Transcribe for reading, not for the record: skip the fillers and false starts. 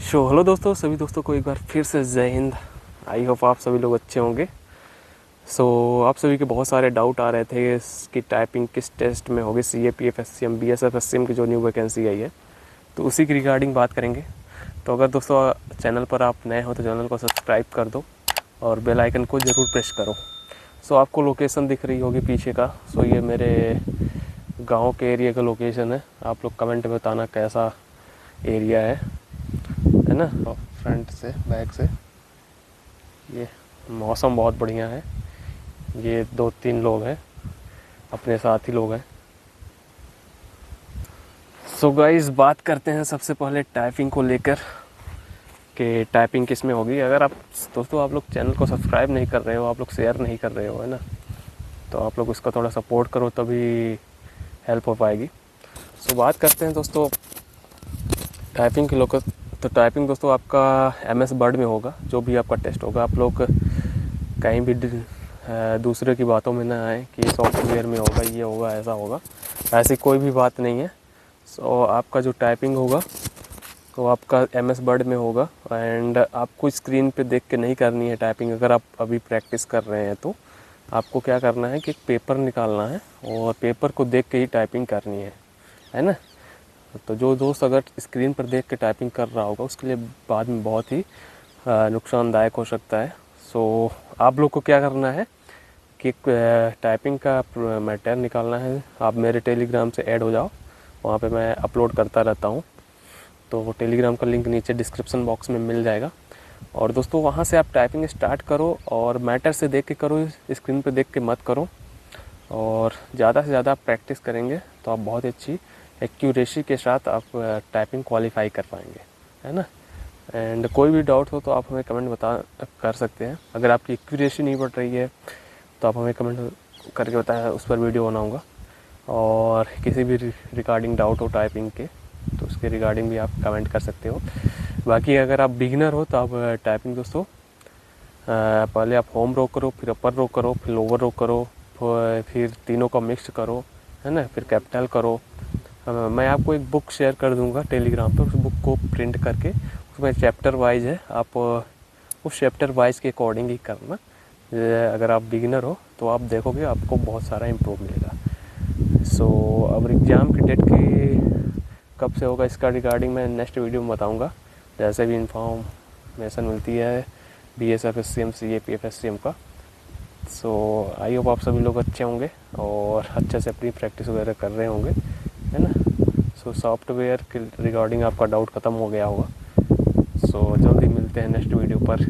Hello दोस्तों, सभी दोस्तों को एक बार फिर से जय हिंद। आई होप आप सभी लोग अच्छे होंगे। आप सभी के बहुत सारे डाउट आ रहे थे इसकी टाइपिंग किस टेस्ट में होगी, CAPF SCM BSF SCM की जो न्यू वैकेंसी आई है, तो उसी की रिगार्डिंग बात करेंगे। तो अगर दोस्तों चैनल पर आप नए हो तो चैनल को सब्सक्राइब कर दो और बेल आइकन को ज़रूर प्रेस करो। आपको लोकेशन दिख रही होगी पीछे का। ये मेरे गाँव के एरिया का लोकेशन है। आप लोग कमेंट में बताना कैसा एरिया है ना। फ्रंट से बैक से ये मौसम बहुत बढ़िया है। ये 2-3 लोग हैं, अपने साथी लोग हैं। गाइस, बात करते हैं सबसे पहले टाइपिंग को लेकर कि टाइपिंग किस में होगी। अगर आप दोस्तों आप लोग चैनल को सब्सक्राइब नहीं कर रहे हो, आप लोग शेयर नहीं कर रहे हो, है ना, तो आप लोग उसका थोड़ा सपोर्ट करो, तभी हेल्प हो पाएगी। बात करते हैं दोस्तों टाइपिंग के लोग। तो टाइपिंग दोस्तों आपका MS वर्ड में होगा। जो भी आपका टेस्ट होगा, आप लोग कहीं भी दूसरे की बातों में ना आए कि सॉफ्टवेयर में होगा, ये होगा, ऐसा होगा। ऐसी कोई भी बात नहीं है। आपका जो टाइपिंग होगा तो आपका MS वर्ड में होगा। एंड आपको स्क्रीन पे देख के नहीं करनी है टाइपिंग। अगर आप अभी प्रैक्टिस कर रहे हैं तो आपको क्या करना है कि एक पेपर निकालना है और पेपर को देख के ही टाइपिंग करनी है ना। तो जो दोस्त अगर स्क्रीन पर देख के टाइपिंग कर रहा होगा उसके लिए बाद में बहुत ही नुकसानदायक हो सकता है। आप लोग को क्या करना है कि टाइपिंग का मैटर निकालना है। आप मेरे टेलीग्राम से ऐड हो जाओ, वहाँ पे मैं अपलोड करता रहता हूँ। तो टेलीग्राम का लिंक नीचे डिस्क्रिप्शन बॉक्स में मिल जाएगा। और दोस्तों वहाँ से आप टाइपिंग स्टार्ट करो और मैटर से देख के करो, स्क्रीन पे देख के मत करो। और ज़्यादा से ज़्यादा आप प्रैक्टिस करेंगे तो आप बहुत अच्छी एक्यूरेसी के साथ आप टाइपिंग क्वालिफाई कर पाएंगे, है ना। एंड कोई भी डाउट हो तो आप हमें कमेंट कर सकते हैं। अगर आपकी एक्यूरेसी नहीं बढ़ रही है तो आप हमें कमेंट करके बताएं, उस पर वीडियो बनाऊंगा। और किसी भी रिगार्डिंग डाउट हो टाइपिंग के तो उसके रिगार्डिंग भी आप कमेंट कर सकते हो। बाकी अगर आप बिगिनर हो तो आप टाइपिंग दोस्तों पहले आप होम रो करो, फिर अपर रो करो, फिर लोअर रो करो, फिर तीनों का मिक्स करो, है ना, फिर कैपिटल करो। मैं आपको एक बुक शेयर कर दूंगा टेलीग्राम पर। उस बुक को प्रिंट करके उसमें चैप्टर वाइज है, आप उस चैप्टर वाइज के अकॉर्डिंग ही करना। अगर आप बिगिनर हो तो आप देखोगे आपको बहुत सारा इम्प्रूव मिलेगा। अब एग्ज़ाम की डेट की कब से होगा इसका रिगार्डिंग मैं नेक्स्ट वीडियो में बताऊँगा। जैसे भी इन्फॉर्मेशन मिलती है BSF SCM CAPF SCM का। आई होप आप सभी लोग अच्छे होंगे और अच्छे से अपनी प्रैक्टिस वगैरह कर रहे होंगे, है ना। सॉफ्टवेयर के रिगार्डिंग आपका डाउट ख़त्म हो गया होगा। जल्दी मिलते हैं नेक्स्ट वीडियो पर।